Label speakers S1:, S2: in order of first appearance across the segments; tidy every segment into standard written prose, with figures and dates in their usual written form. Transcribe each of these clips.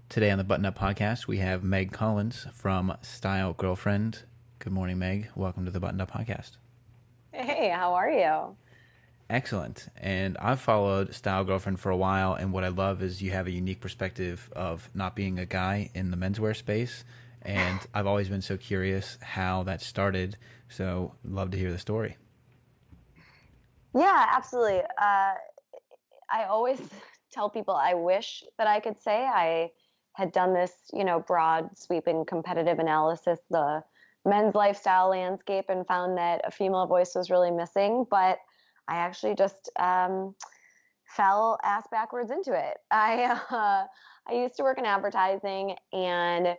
S1: Today on the Button Up Podcast, we have Meg Collins from StyleGirlfriend. Good morning, Meg. Welcome to the Button Up Podcast.
S2: Hey, how are you?
S1: Excellent. And I've followed StyleGirlfriend for a while, and what I love is you have a unique perspective of not being a guy in the menswear space. And I've always been so curious how that started. So, love to hear the story.
S2: Yeah, absolutely. I always tell people I wish that I could say I had done this, broad, sweeping, competitive analysis, the men's lifestyle landscape, and found that a female voice was really missing. But I actually just fell ass backwards into it. I used to work in advertising, and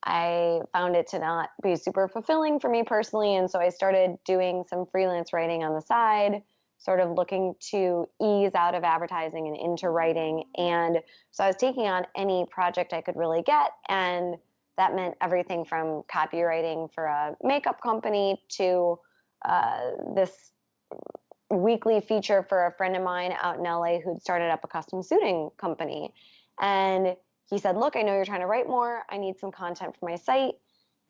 S2: I found it to not be super fulfilling for me personally. And so I started doing some freelance writing on the side, sort of looking to ease out of advertising and into writing. And so I was taking on any project I could really get. And that meant everything from copywriting for a makeup company to this weekly feature for a friend of mine out in LA who'd started up a custom suiting company. And he said, look, I know you're trying to write more. I need some content for my site.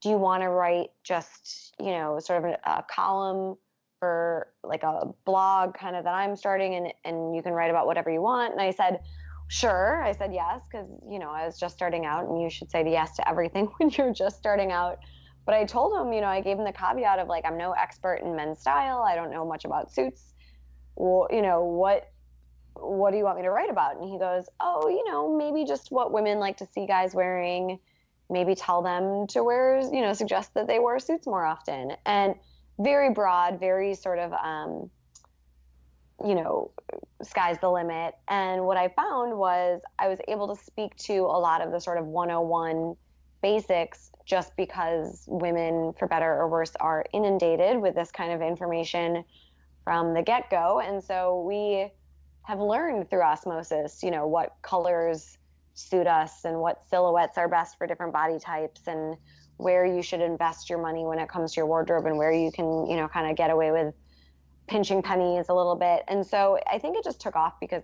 S2: Do you want to write just, sort of a column for like a blog kind of that I'm starting, and you can write about whatever you want? And I said, sure. I said yes, because, I was just starting out, and you should say yes to everything when you're just starting out. But I told him, I gave him the caveat of like, I'm no expert in men's style. I don't know much about suits. Well, what do you want me to write about? And he goes, oh, maybe just what women like to see guys wearing. Maybe tell them to wear, suggest that they wear suits more often. And very broad, very sort of, sky's the limit. And what I found was I was able to speak to a lot of the sort of 101 basics just because women, for better or worse, are inundated with this kind of information from the get-go. And so we have learned through osmosis, what colors suit us and what silhouettes are best for different body types, and where you should invest your money when it comes to your wardrobe, and where you can, kind of get away with pinching pennies a little bit. And so I think it just took off because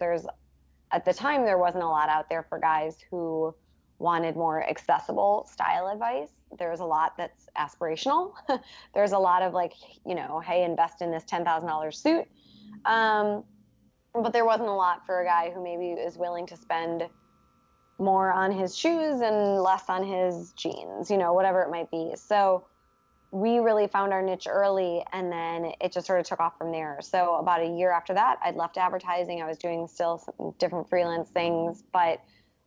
S2: at the time, there wasn't a lot out there for guys who wanted more accessible style advice. There's a lot that's aspirational. There's a lot of like, hey, invest in this $10,000 suit. But there wasn't a lot for a guy who maybe is willing to spend more on his shoes and less on his jeans, whatever it might be. So we really found our niche early, and then it just sort of took off from there. So about a year after that, I'd left advertising. I was doing still some different freelance things, but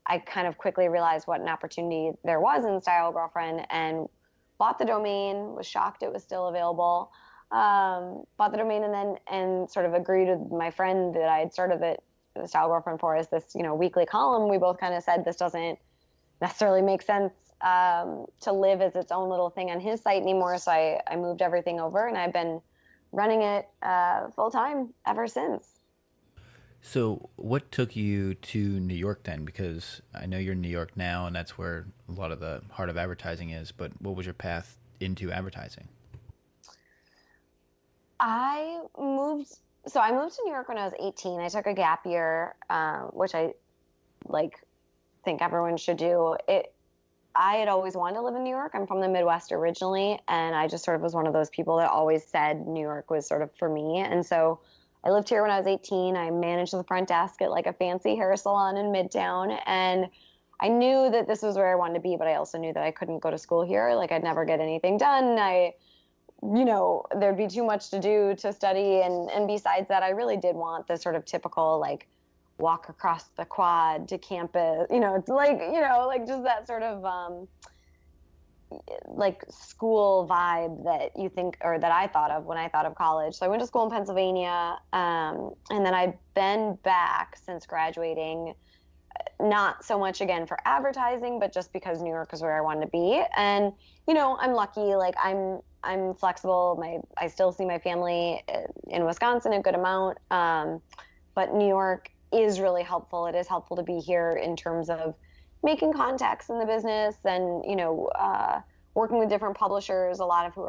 S2: I kind of quickly realized what an opportunity there was in StyleGirlfriend, and bought the domain, was shocked it was still available. Bought the domain, and sort of agreed with my friend that I had started the StyleGirlfriend for as this, weekly column. We both kind of said this doesn't necessarily make sense to live as its own little thing on his site anymore. So I moved everything over, and I've been running it full time ever since.
S1: So, what took you to New York then? Because I know you're in New York now, and that's where a lot of the heart of advertising is. But what was your path into advertising?
S2: I moved to New York when I was 18. I took a gap year, which I think everyone should do. I had always wanted to live in New York. I'm from the Midwest originally, and I just sort of was one of those people that always said New York was sort of for me. And so I lived here when I was 18. I managed the front desk at like a fancy hair salon in Midtown, and I knew that this was where I wanted to be, but I also knew that I couldn't go to school here. Like, I'd never get anything done. There'd be too much to do to study. And besides that, I really did want the sort of typical, like, walk across the quad to campus, it's like just that sort of, like school vibe that you think, or that I thought of when I thought of college. So I went to school in Pennsylvania. And then I've been back since graduating, not so much again for advertising, but just because New York is where I wanted to be. And, I'm lucky, like I'm flexible. I still see my family in Wisconsin a good amount. But New York is really helpful. It is helpful to be here in terms of making contacts in the business, and, working with different publishers, a lot of whom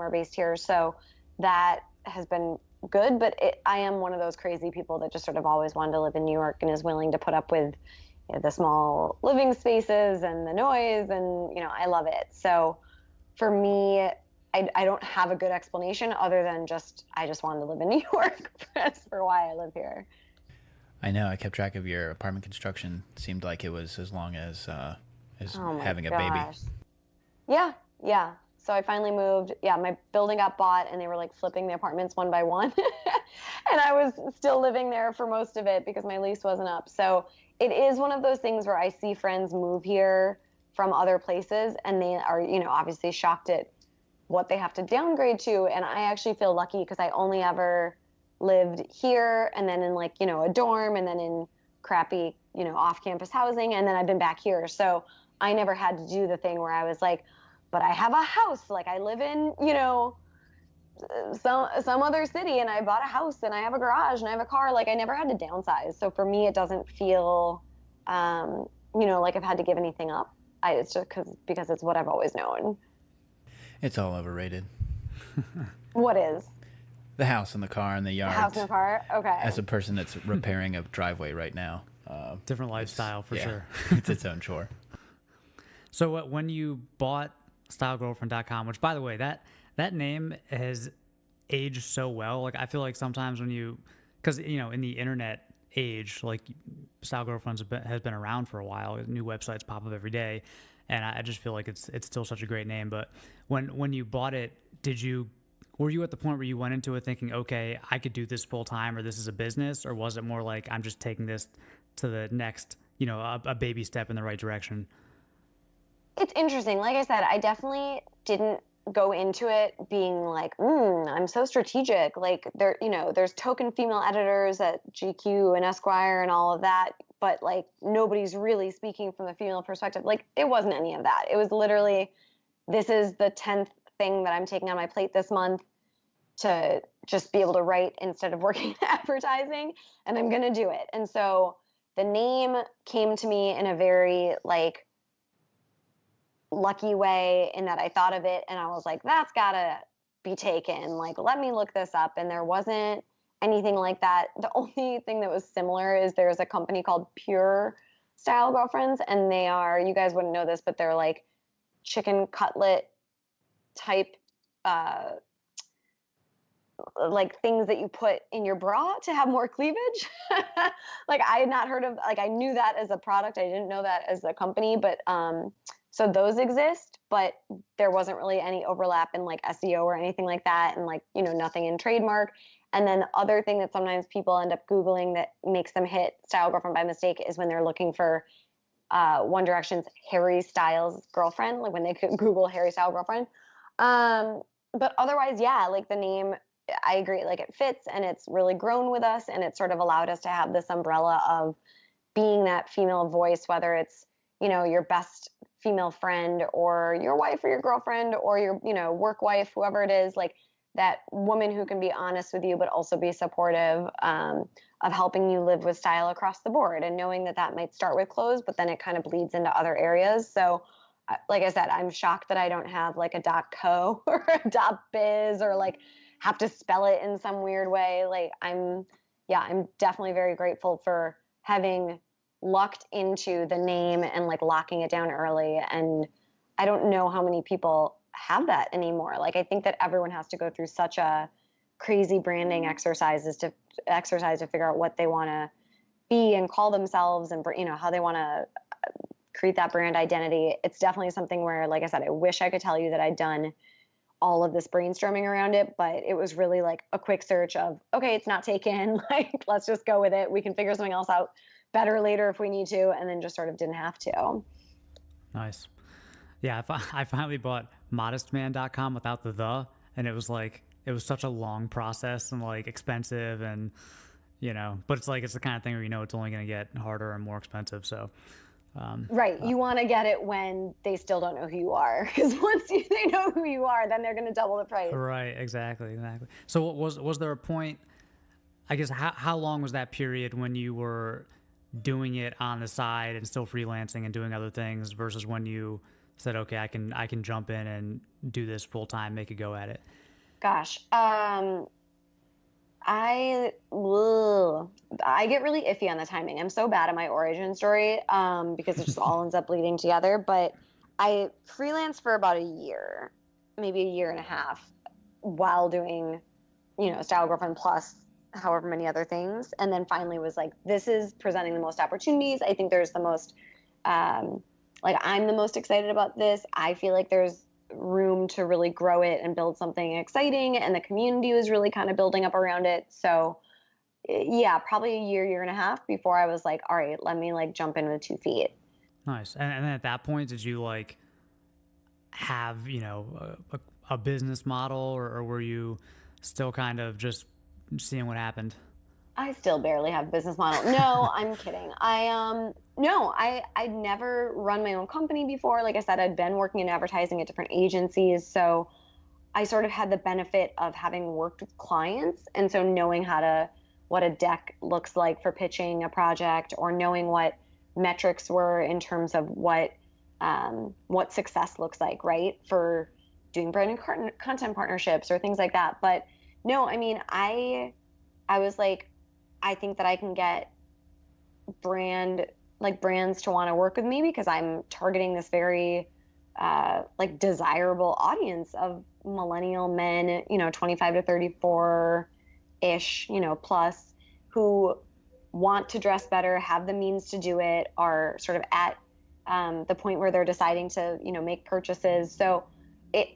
S2: are based here. So that has been good, but I am one of those crazy people that just sort of always wanted to live in New York and is willing to put up with, the small living spaces and the noise, and I love it. So for me, I don't have a good explanation other than I just wanted to live in New York. That's for why I live here.
S1: I know. I kept track of your apartment construction. Seemed like it was as long as
S2: Oh my
S1: having a baby.
S2: gosh. Yeah, yeah. So I finally moved. Yeah, my building got bought and they were like flipping the apartments one by one. And I was still living there for most of it because my lease wasn't up. So it is one of those things where I see friends move here from other places and they are, obviously shocked at what they have to downgrade to. And I actually feel lucky because I only ever lived here and then in like, a dorm and then in crappy, off campus housing. And then I've been back here. So I never had to do the thing where I was like, but I have a house. Like I live in, some other city and I bought a house and I have a garage and I have a car. Like I never had to downsize. So for me, it doesn't feel, like I've had to give anything up. It's just because it's what I've always known.
S1: It's all overrated.
S2: What is?
S1: The house and the car and the yard.
S2: The house and the car? Okay.
S1: As a person that's repairing a driveway right now.
S3: Different lifestyle for sure.
S1: It's its own chore.
S3: So when you bought StyleGirlfriend.com, which by the way, that name has aged so well. Like I feel like sometimes because in the internet age, like Style Girlfriends has been around for a while. New websites pop up every day, and I just feel like it's still such a great name. But when you bought it, were you at the point where you went into it thinking, okay, I could do this full time, or this is a business, or was it more like I'm just taking this to the next, a baby step in the right direction?
S2: It's interesting. Like I said, I definitely didn't go into it being like, I'm so strategic. Like there's token female editors at GQ and Esquire and all of that, but like nobody's really speaking from the female perspective. Like it wasn't any of that. It was literally, this is the 10th thing that I'm taking on my plate this month to just be able to write instead of working in advertising, and I'm going to do it. And so the name came to me in a very like lucky way in that I thought of it and I was like, that's gotta be taken. Like, let me look this up. And there wasn't anything like that. The only thing that was similar is there's a company called Pure Style Girlfriends, and they are, you guys wouldn't know this, but they're like chicken cutlet type like things that you put in your bra to have more cleavage. Like I had not heard of, like I knew that as a product. I didn't know that as a company, but so those exist, but there wasn't really any overlap in like SEO or anything like that. And like, nothing in trademark. And then the other thing that sometimes people end up Googling that makes them hit Style Girlfriend by mistake is when they're looking for One Direction's Harry Styles girlfriend, like when they could Google Harry Style girlfriend. But otherwise, yeah, like the name, I agree, like it fits and it's really grown with us and it sort of allowed us to have this umbrella of being that female voice, whether it's, your best female friend or your wife or your girlfriend or your, work wife, whoever it is, like that woman who can be honest with you, but also be supportive of helping you live with style across the board and knowing that that might start with clothes, but then it kind of bleeds into other areas. So like I said, I'm shocked that I don't have like a .co or a .biz or like have to spell it in some weird way. Like I'm definitely very grateful for having lucked into the name and like locking it down early. And I don't know how many people have that anymore. Like I think that everyone has to go through such a crazy branding exercise to figure out what they want to be and call themselves and how they want to create that brand identity. It's definitely something where, like I said, I wish I could tell you that I'd done all of this brainstorming around it, but it was really like a quick search of, okay, it's not taken. Like, let's just go with it. We can figure something else out better later if we need to. And then just sort of didn't have to.
S3: Nice. Yeah. I finally bought modestman.com without the, and it was such a long process and like expensive and, but it's the kind of thing where, it's only going to get harder and more expensive. So,
S2: right. You want to get it when they still don't know who you are, because once they know who you are, then they're going to double the price.
S3: Right. Exactly. So was there a point, I guess, how long was that period when you were doing it on the side and still freelancing and doing other things versus when you said, okay, I can jump in and do this full time, make a go at it?
S2: Gosh. I get really iffy on the timing. I'm so bad at my origin story because it just all ends up bleeding together. But I freelanced for about a year, maybe a year and a half, while doing, Style Girlfriend plus however many other things, and then finally was like, this is presenting the most opportunities. I think there's the most, um, like, I'm the most excited about this. I feel like there's room to really grow it and build something exciting, and the community was really kind of building up around it. So yeah, probably a year, year and a half before I was like, all right, let me like jump in with 2 feet.
S3: Nice. And then at that point, did you like have, a business model, or were you still kind of just seeing what happened?
S2: I still barely have a business model. No, I'm kidding. No, I'd never run my own company before. Like I said, I'd been working in advertising at different agencies, so I sort of had the benefit of having worked with clients, and so knowing what a deck looks like for pitching a project, or knowing what metrics were in terms of what success looks like, right, for doing brand and content partnerships or things like that. But no, I mean, I was like, I think that I can get brands to want to work with me because I'm targeting this very like desirable audience of millennial men, 25 to 34 ish, plus, who want to dress better, have the means to do it, are sort of at the point where they're deciding to, make purchases. So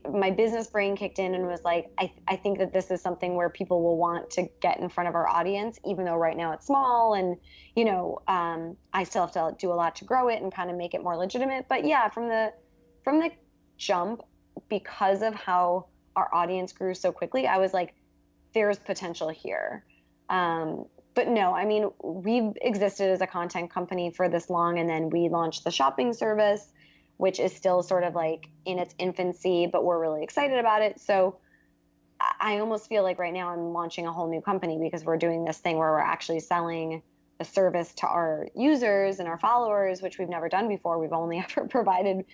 S2: my business brain kicked in and was like, I think that this is something where people will want to get in front of our audience, even though right now it's small, and I still have to do a lot to grow it and kind of make it more legitimate. But yeah, from the jump, because of how our audience grew so quickly, I was like, there's potential here. But no, I mean, we've existed as a content company for this long, and then we launched the shopping service, which is still sort of like in its infancy, but we're really excited about it. So I almost feel like right now I'm launching a whole new company because we're doing this thing where we're actually selling a service to our users and our followers, which we've never done before. We've only ever provided,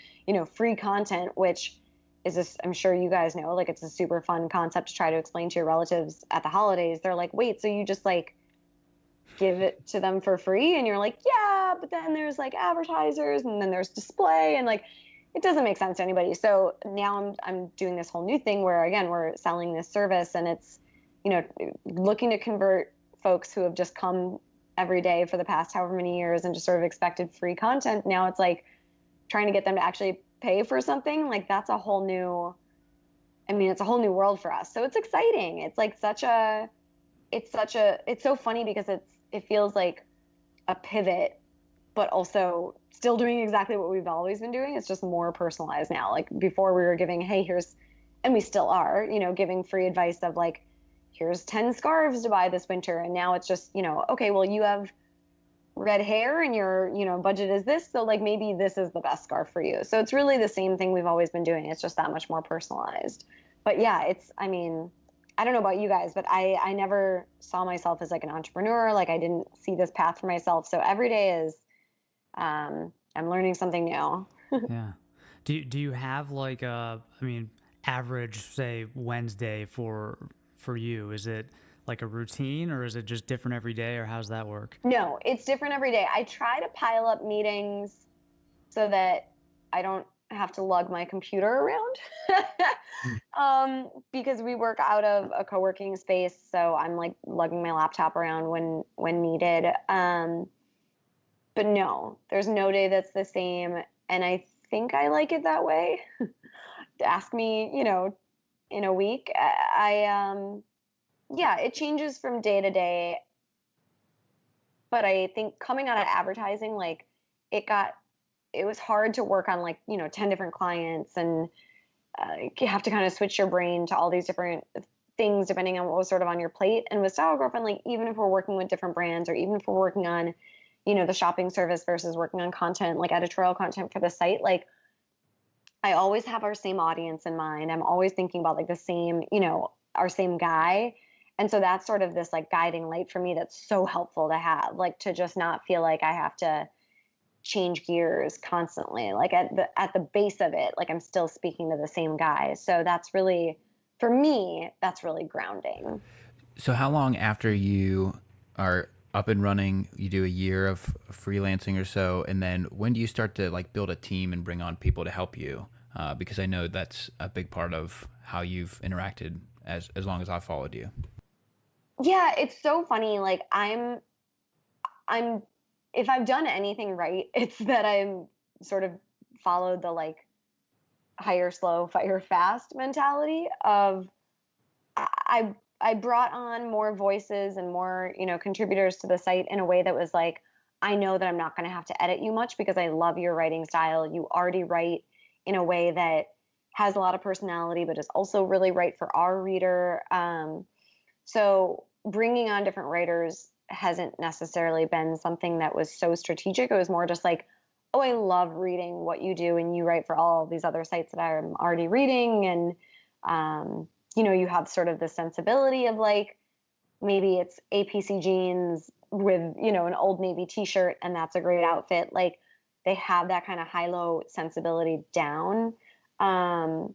S2: free content, which is this, I'm sure you guys know, like, it's a super fun concept to try to explain to your relatives at the holidays. They're like, wait, so you just like give it to them for free? And you're like, yeah, but then there's like advertisers, and then there's display, and like, it doesn't make sense to anybody. So now I'm doing this whole new thing where, again, we're selling this service, and it's, looking to convert folks who have just come every day for the past however many years and just sort of expected free content. Now it's like trying to get them to actually pay for something. Like, that's a whole new, I mean, it's a whole new world for us. So it's exciting. It's like it's so funny because it feels like a pivot, but also still doing exactly what we've always been doing. It's just more personalized now. Like, before we were giving, hey, and we still are, giving free advice of like, here's 10 scarves to buy this winter. And now it's just, okay, well, you have red hair and your, budget is this. So like, maybe this is the best scarf for you. So it's really the same thing we've always been doing. It's just that much more personalized. But yeah, I mean, I don't know about you guys, but I never saw myself as like an entrepreneur. Like, I didn't see this path for myself. So every day is, I'm learning something new.
S3: Yeah. Do you have like I mean, average, say, Wednesday for you? Is it like a routine, or is it just different every day, or how's that work?
S2: No, it's different every day. I try to pile up meetings so that I don't have to lug my computer around. Because we work out of a co-working space, so I'm like lugging my laptop around when needed. But no, there's no day that's the same, and I think I like it that way. Ask me, in a week. Yeah, it changes from day to day, but I think coming out of advertising, like, it was hard to work on like, 10 different clients, and you have to kind of switch your brain to all these different things depending on what was sort of on your plate. And with Style Girlfriend, like, even if we're working with different brands, or even if we're working on, the shopping service versus working on content, like editorial content for the site, like, I always have our same audience in mind. I'm always thinking about like the same, our same guy. And so that's sort of this like guiding light for me that's so helpful to have, like, to just not feel like I have to change gears constantly. Like, at the base of it, like, I'm still speaking to the same guy. So that's really, for me, that's really grounding.
S1: So how long after you are up and running, you do a year of freelancing or so, and then when do you start to like build a team and bring on people to help you? Because I know that's a big part of how you've interacted as long as I've followed you.
S2: Yeah, it's so funny. Like I'm if I've done anything right, it's that I'm sort of followed the like hire slow, fire fast mentality of I brought on more voices and more, contributors to the site in a way that was like, I know that I'm not going to have to edit you much because I love your writing style. You already write in a way that has a lot of personality, but is also really right for our reader. So bringing on different writers hasn't necessarily been something that was so strategic. It was more just like, oh, I love reading what you do, and you write for all these other sites that I'm already reading, and you have sort of the sensibility of like maybe it's APC jeans with an Old Navy T-shirt, and that's a great outfit. Like they have that kind of high-low sensibility down. Um,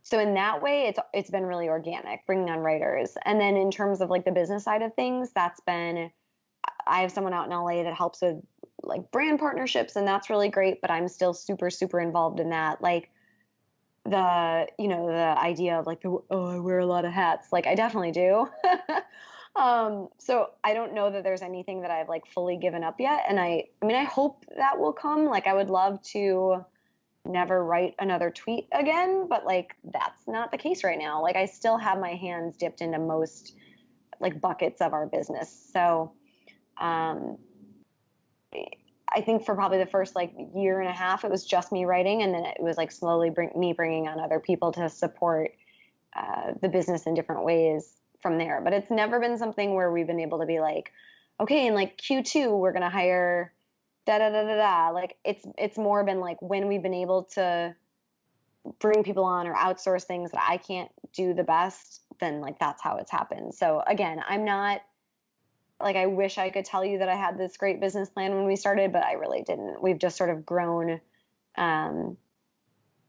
S2: so in that way, it's been really organic bringing on writers. And then in terms of like the business side of things, that's been I have someone out in LA that helps with like brand partnerships, and that's really great. But I'm still super super involved in that. Like the idea of like I wear a lot of hats. Like I definitely do. So I don't know that there's anything that I've like fully given up yet. And I mean, I hope that will come. Like I would love to never write another tweet again, but like that's not the case right now. Like I still have my hands dipped into most like buckets of our business. So um I think for probably the first like year and a half, it was just me writing, and then it was like slowly bringing on other people to support the business in different ways from there. But it's never been something where we've been able to be like, okay, in like Q2 we're gonna hire da da da da da. Like it's more been like when we've been able to bring people on or outsource things that I can't do the best, then like that's how it's happened. So again, I'm not like I wish I could tell you that I had this great business plan when we started, but I really didn't. We've just sort of grown, um,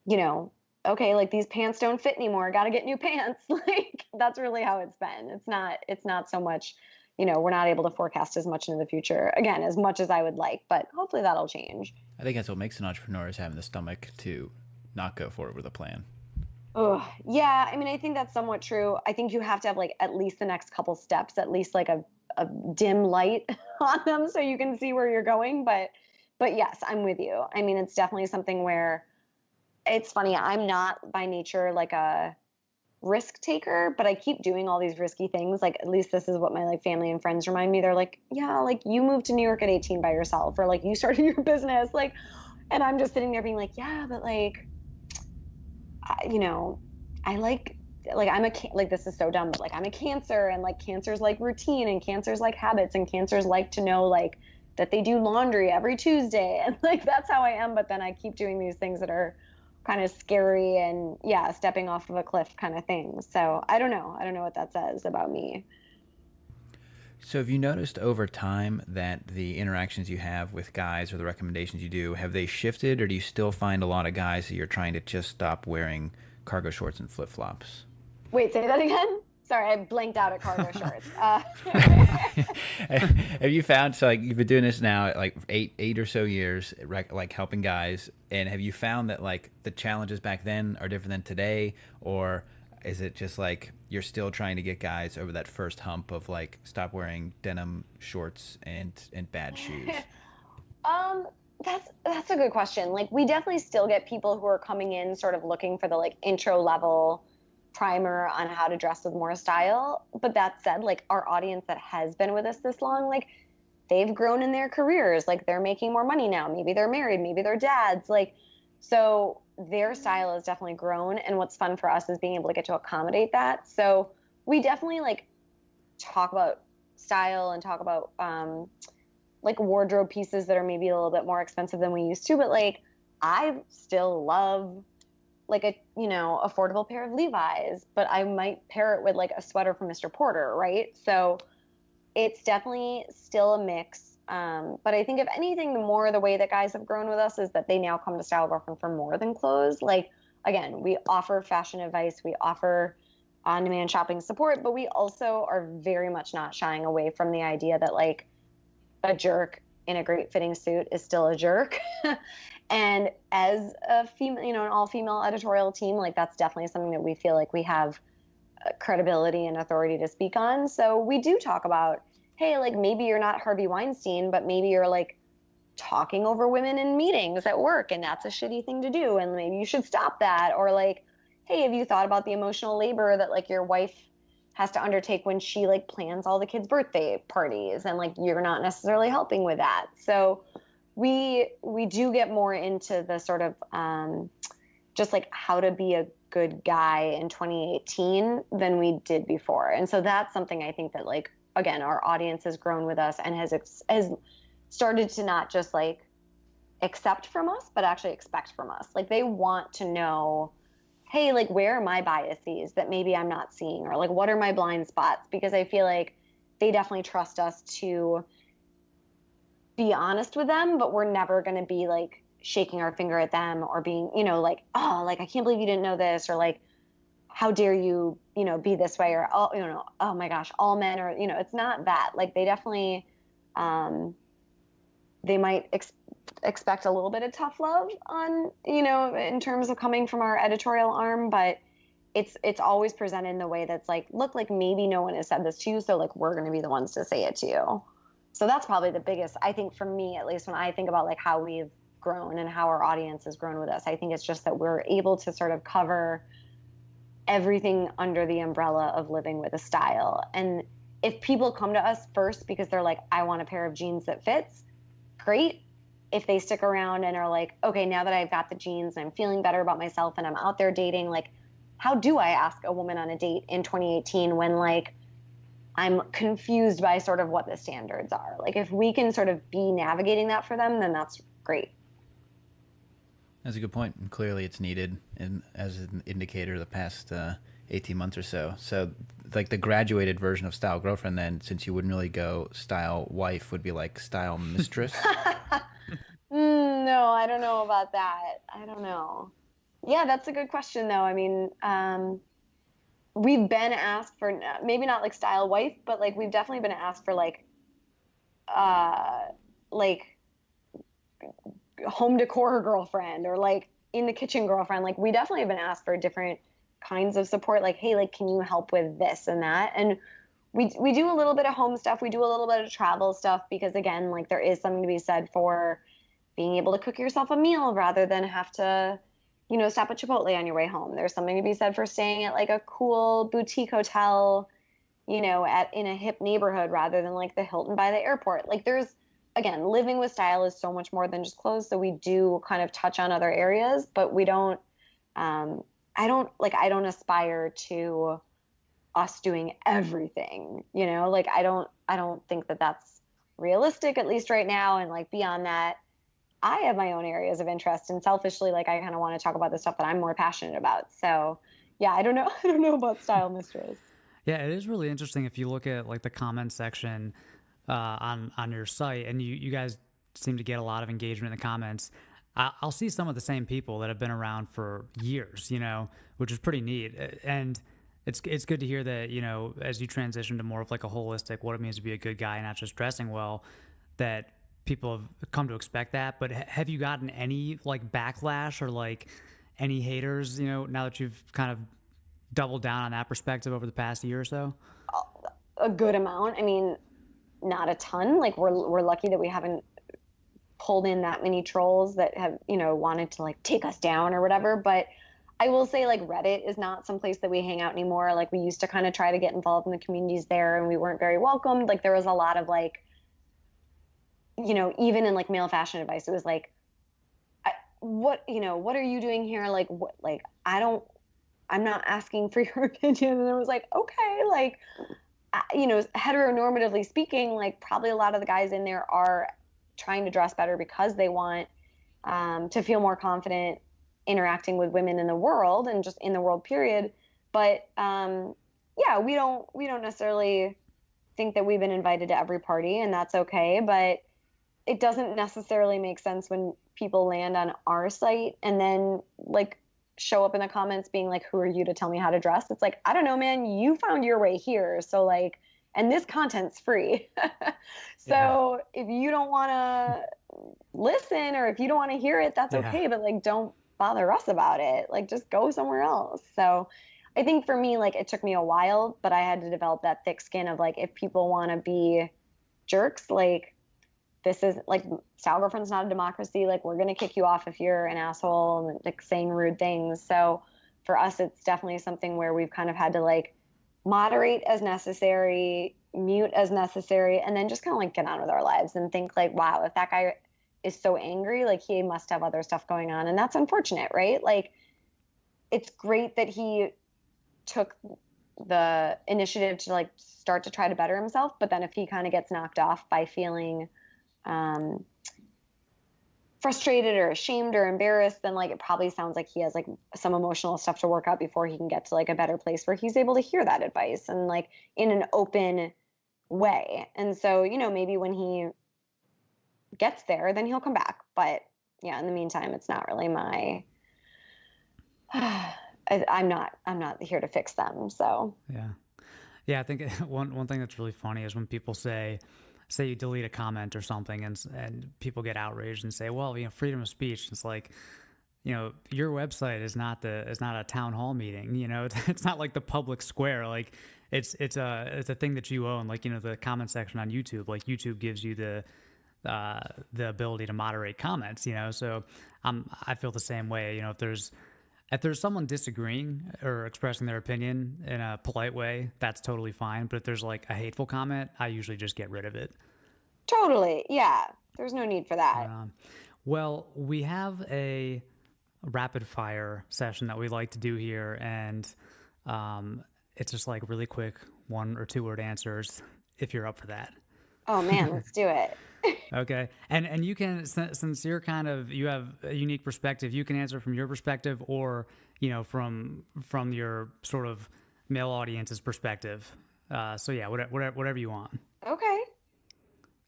S2: you know, okay, like these pants don't fit anymore. Got to get new pants. Like that's really how it's been. It's not so much, we're not able to forecast as much into the future again, as much as I would like, but hopefully that'll change.
S1: I think that's what makes an entrepreneur is having the stomach to not go forward with a plan.
S2: Oh, yeah. I mean, I think that's somewhat true. I think you have to have like at least the next couple steps, at least like a dim light on them so you can see where you're going. But yes, I'm with you. I mean, it's definitely something where it's funny. I'm not by nature like a risk taker, but I keep doing all these risky things. Like at least this is what my like family and friends remind me. They're like, yeah, like you moved to New York at 18 by yourself, or like you started your business. Like, and I'm just sitting there being like, yeah, but like I, you know, I like like this is so dumb, but like I'm a Cancer, and like Cancer's like routine, and Cancer's like habits, and Cancers like to know like that they do laundry every Tuesday, and like that's how I am. But then I keep doing these things that are kind of scary and yeah, stepping off of a cliff kind of things. So I don't know. I don't know what that says about me.
S1: So have you noticed over time that the interactions you have with guys or the recommendations you do, have they shifted, or do you still find a lot of guys that you're trying to just stop wearing cargo shorts and flip-flops?
S2: Wait, say that again. Sorry, I blanked out at cargo shorts.
S1: Have you found, so like you've been doing this now like eight or so years, like helping guys, and have you found that like the challenges back then are different than today, or is it just like you're still trying to get guys over that first hump of like stop wearing denim shorts and bad shoes?
S2: Um, that's a good question. Like we definitely still get people who are coming in sort of looking for the like intro level primer on how to dress with more style. But that said, like our audience that has been with us this long, like they've grown in their careers, like they're making more money now. Maybe they're married, maybe they're dads. Like so their style has definitely grown, and what's fun for us is being able to get to accommodate that. So we definitely like talk about style and talk about like wardrobe pieces that are maybe a little bit more expensive than we used to, but like I still love like a affordable pair of Levi's, but I might pair it with like a sweater from Mr. Porter, right? So it's definitely still a mix. But I think if anything, the more the way that guys have grown with us is that they now come to Style Girlfriend for more than clothes. Like again, we offer fashion advice, we offer on-demand shopping support, but we also are very much not shying away from the idea that like a jerk in a great fitting suit is still a jerk. And as a female, you know, an all-female editorial team, like that's definitely something that we feel like we have credibility and authority to speak on. So we do talk about, hey, like maybe you're not Harvey Weinstein, but maybe you're like talking over women in meetings at work, and that's a shitty thing to do, and maybe you should stop that. Or like, hey, have you thought about the emotional labor that like your wife has to undertake when she like plans all the kids' birthday parties, and like you're not necessarily helping with that. So we do get more into the sort of just like how to be a good guy in 2018 than we did before. And so that's something I think that like, again, our audience has grown with us and has started to not just like accept from us, but actually expect from us. Like they want to know, hey, like where are my biases that maybe I'm not seeing, or like what are my blind spots? Because I feel like they definitely trust us to be honest with them, but we're never going to be like shaking our finger at them or being, you know, like, oh, like I can't believe you didn't know this, or like how dare you, you know, be this way, or oh, you know, oh my gosh, all men are, you know, it's not that. Like they definitely they might expect a little bit of tough love on, you know, in terms of coming from our editorial arm, but it's always presented in the way that's like, look, like maybe no one has said this to you, so like we're going to be the ones to say it to you. So that's probably the biggest, I think, for me, at least when I think about like how we've grown and how our audience has grown with us. I think it's just that we're able to sort of cover everything under the umbrella of living with a style. And if people come to us first because they're like, I want a pair of jeans that fits, great. If they stick around and are like, okay, now that I've got the jeans and I'm feeling better about myself and I'm out there dating, like, how do I ask a woman on a date in 2018 when like I'm confused by sort of what the standards are? Like if we can sort of be navigating that for them, then that's great.
S1: That's a good point. And clearly it's needed as an indicator the past 18 months or so. So like the graduated version of Style Girlfriend then, since you wouldn't really go Style Wife, would be like Style Mistress.
S2: No, I don't know about that. I don't know. Yeah, that's a good question though. I mean, we've been asked for maybe not like Style Wife, but like we've definitely been asked for like home decor girlfriend, or like in the kitchen girlfriend. Like we definitely have been asked for different kinds of support. Like, hey, like can you help with this and that? And we do a little bit of home stuff. We do a little bit of travel stuff because again, like there is something to be said for being able to cook yourself a meal rather than have to, you know, stop at Chipotle on your way home. There's something to be said for staying at like a cool boutique hotel, you know, in a hip neighborhood rather than like the Hilton by the airport. Like there's, again, living with style is so much more than just clothes. So we do kind of touch on other areas, but we don't, I don't aspire to us doing everything, you know, like I don't think that that's realistic, at least right now. And like beyond that, I have my own areas of interest, and selfishly, like I kind of want to talk about the stuff that I'm more passionate about. So yeah, I don't know. I don't know about Style Mistress.
S3: Yeah, it is really interesting if you look at like the comment section on your site, and you guys seem to get a lot of engagement in the comments. I'll see some of the same people that have been around for years, you know, which is pretty neat. And it's good to hear that, you know, as you transition to more of like a holistic, what it means to be a good guy, not just dressing well, that people have come to expect that. But have you gotten any like backlash or like any haters, you know, now that you've kind of doubled down on that perspective over the past year or so?
S2: A good amount. I mean, not a ton. Like we're lucky that we haven't pulled in that many trolls that have, you know, wanted to like take us down or whatever. But I will say like Reddit is not some place that we hang out anymore. Like we used to kind of try to get involved in the communities there, and we weren't very welcomed. Like there was a lot of like, you know, even in like male fashion advice, it was like, what, you know, what are you doing here? Like, what, like, I'm not asking for your opinion. And I was like, okay, like, you know, heteronormatively speaking, like probably a lot of the guys in there are trying to dress better because they want to feel more confident interacting with women in the world and just in the world period. But yeah, we don't necessarily think that we've been invited to every party, and that's okay. But it doesn't necessarily make sense when people land on our site and then like show up in the comments being like, who are you to tell me how to dress? It's like, I don't know, man, you found your way here. So like, and this content's free.
S3: Yeah.
S2: So if you don't want to listen or if you don't want to hear it, that's
S3: Yeah.
S2: okay. But like, don't bother us about it. Like, just go somewhere else. So I think for me, like, it took me a while, but I had to develop that thick skin of like, if people want to be jerks, like, this is like Style Girlfriend's not a democracy. Like, we're gonna kick you off if you're an asshole and like saying rude things. So for us, it's definitely something where we've kind of had to like moderate as necessary, mute as necessary, and then just kind of like get on with our lives and think like, wow, if that guy is so angry, like he must have other stuff going on, and that's unfortunate, right? Like, it's great that he took the initiative to like start to try to better himself, but then if he kind of gets knocked off by feeling um, frustrated or ashamed or embarrassed, then like it probably sounds like he has like some emotional stuff to work out before he can get to like a better place where he's able to hear that advice and like in an open way. And so, you know, maybe when he gets there, then he'll come back. But yeah, in the meantime, it's not really my. I'm not here to fix them. So
S3: Yeah. Yeah, I think one thing that's really funny is when people say you delete a comment or something and people get outraged and say, well, you know, freedom of speech. It's like, you know, your website is not a town hall meeting. You know, it's not like the public square. Like it's a thing that you own. Like, you know, the comment section on YouTube. Like YouTube gives you the ability to moderate comments. You know, so I feel the same way. You know, if there's someone disagreeing or expressing their opinion in a polite way, that's totally fine. But if there's like a hateful comment, I usually just get rid of it.
S2: totally, yeah. There's no need for that.
S3: Well, we have a rapid fire session that we like to do here, and it's just like really quick 1 or 2 word answers if you're up for that.
S2: Oh man, let's do it.
S3: Okay. And you can, since you're kind of, you have a unique perspective, you can answer from your perspective or, you know, from your sort of male audience's perspective. So yeah, whatever you want.
S2: Okay.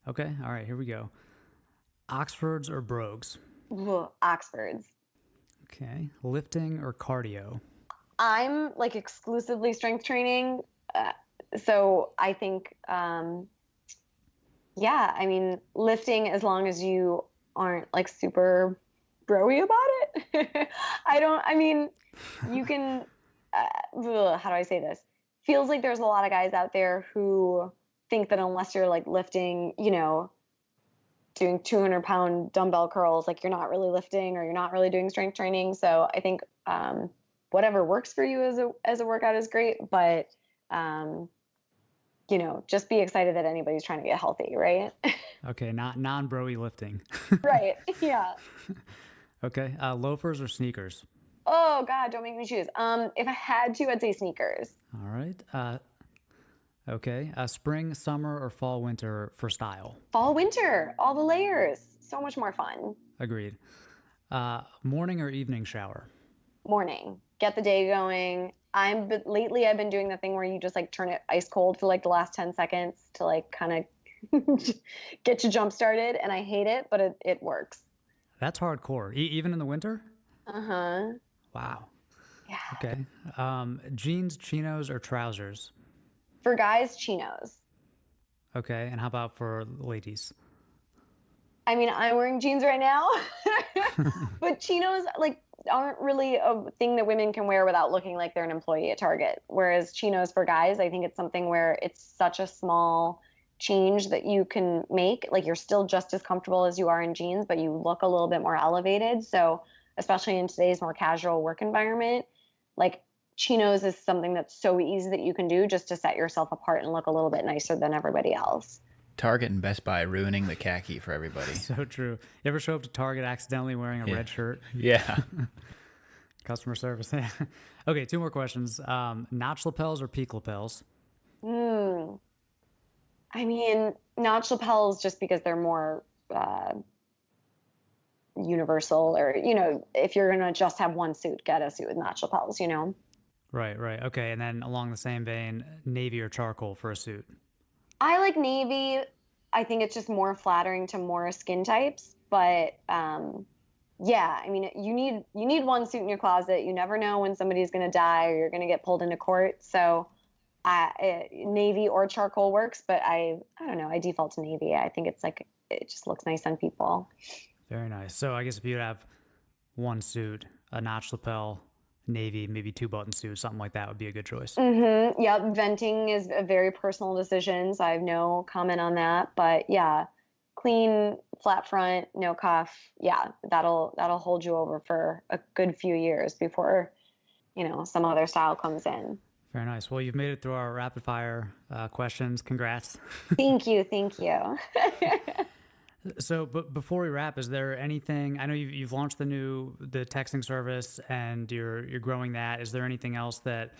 S3: Okay. All right, here we go. Oxfords or brogues?
S2: Ugh, Oxfords.
S3: Okay. Lifting or cardio?
S2: I'm like exclusively strength training. So I think, yeah, I mean, lifting as long as you aren't like super broy about it. I mean, you can, how do I say this? Feels like there's a lot of guys out there who think that unless you're like lifting, you know, doing 200-pound dumbbell curls, like you're not really lifting or you're not really doing strength training. So I think whatever works for you as a workout is great, but you know, just be excited that anybody's trying to get healthy, right?
S3: Okay, not non-broy lifting.
S2: Right. Yeah.
S3: Okay, loafers or sneakers?
S2: Oh God, don't make me choose. If I had to, I'd say sneakers.
S3: All right. Okay, spring, summer, or fall, winter for style?
S2: Fall, winter, all the layers. So much more fun.
S3: Agreed. Morning or evening shower?
S2: Morning. Get the day going. Lately I've been doing the thing where you just like turn it ice cold for like the last 10 seconds to like kind of get you jump started, and I hate it, but it works.
S3: That's hardcore. Even in the winter?
S2: Uh-huh.
S3: Wow.
S2: Yeah.
S3: Okay. Jeans, chinos, or trousers?
S2: For guys, chinos.
S3: Okay. And how about for ladies?
S2: I mean, I'm wearing jeans right now, but chinos like aren't really a thing that women can wear without looking like they're an employee at Target. Whereas chinos for guys, I think it's something where it's such a small change that you can make. Like you're still just as comfortable as you are in jeans, but you look a little bit more elevated. So especially in today's more casual work environment, like chinos is something that's so easy that you can do just to set yourself apart and look a little bit nicer than everybody else.
S1: Target and Best Buy ruining the khaki for everybody.
S3: So true. You ever show up to Target accidentally wearing a red shirt?
S1: Yeah.
S3: Customer service. Okay, 2 more questions. Notch lapels or peak lapels?
S2: I mean, notch lapels just because they're more universal, or, you know, if you're going to just have one suit, get a suit with notch lapels, you know?
S3: Right. Okay, and then along the same vein, navy or charcoal for a suit?
S2: I like navy. I think it's just more flattering to more skin types, but yeah, I mean, you need one suit in your closet. You never know when somebody's going to die or you're going to get pulled into court. So, navy or charcoal works, but I don't know. I default to navy. I think it's like it just looks nice on people.
S3: Very nice. So I guess if you'd have one suit, a notch lapel, navy, maybe 2-button suit, something like that would be a good choice.
S2: Mm-hmm. Yep. Venting is a very personal decision, so I have no comment on that. But yeah, clean, flat front, no cuff. Yeah, that'll hold you over for a good few years before, some other style comes in.
S3: Very nice. Well, you've made it through our rapid fire questions. Congrats.
S2: Thank you. Thank you.
S3: So, but before we wrap, is there anything? I know you've launched the texting service and you're growing that. Is there anything else that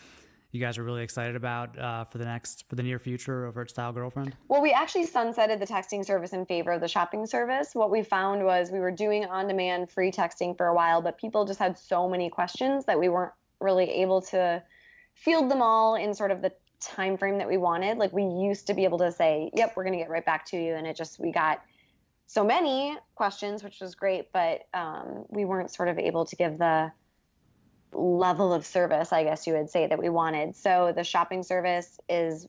S3: you guys are really excited about for the near future over at Style Girlfriend?
S2: Well, we actually sunsetted the texting service in favor of the shopping service. What we found was we were doing on-demand free texting for a while, but people just had so many questions that we weren't really able to field them all in sort of the time frame that we wanted. Like we used to be able to say, "Yep, we're going to get right back to you," and we got so many questions, which was great, but we weren't sort of able to give the level of service, I guess you would say, that we wanted. So the shopping service is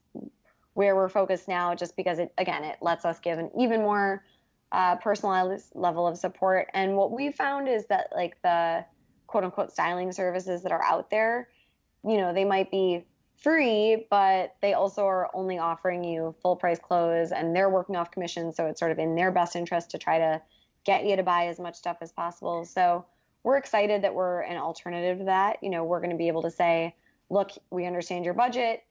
S2: where we're focused now, just because it lets us give an even more personalized level of support. And what we found is that like the quote unquote styling services that are out there, they might be free, but they also are only offering you full price clothes and they're working off commission. So it's sort of in their best interest to try to get you to buy as much stuff as possible. So we're excited that we're an alternative to that. We're going to be able to say, look, we understand your budget.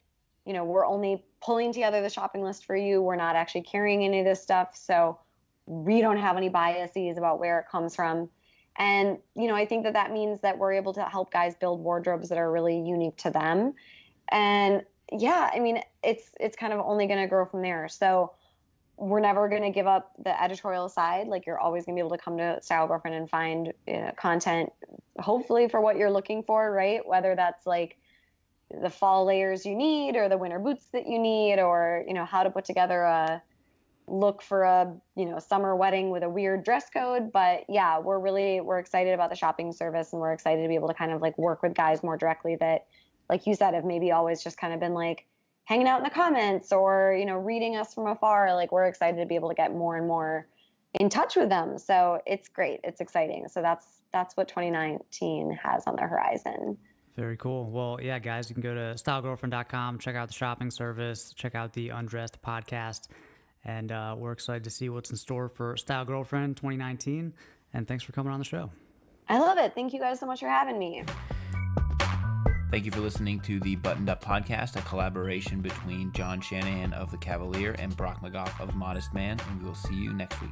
S2: We're only pulling together the shopping list for you. We're not actually carrying any of this stuff. So we don't have any biases about where it comes from. And, I think that means that we're able to help guys build wardrobes that are really unique to them. And yeah, I mean, it's kind of only going to grow from there. So we're never going to give up the editorial side. Like you're always going to be able to come to Style Girlfriend and find content, hopefully for what you're looking for, right? Whether that's like the fall layers you need or the winter boots that you need, or, how to put together a look for a, summer wedding with a weird dress code. But yeah, we're excited about the shopping service and we're excited to be able to kind of like work with guys more directly that, like you said, have maybe always just kind of been like hanging out in the comments or, reading us from afar. Like we're excited to be able to get more and more in touch with them. So it's great. It's exciting. So that's what 2019 has on the horizon.
S3: Very cool. Well, yeah, guys, you can go to stylegirlfriend.com, check out the shopping service, check out the Undressed podcast. And we're excited to see what's in store for Style Girlfriend 2019. And thanks for coming on the show.
S2: I love it. Thank you guys so much for having me.
S1: Thank you for listening to the Buttoned Up Podcast, a collaboration between John Shanahan of The Cavalier and Brock McGough of Modest Man, and we will see you next week.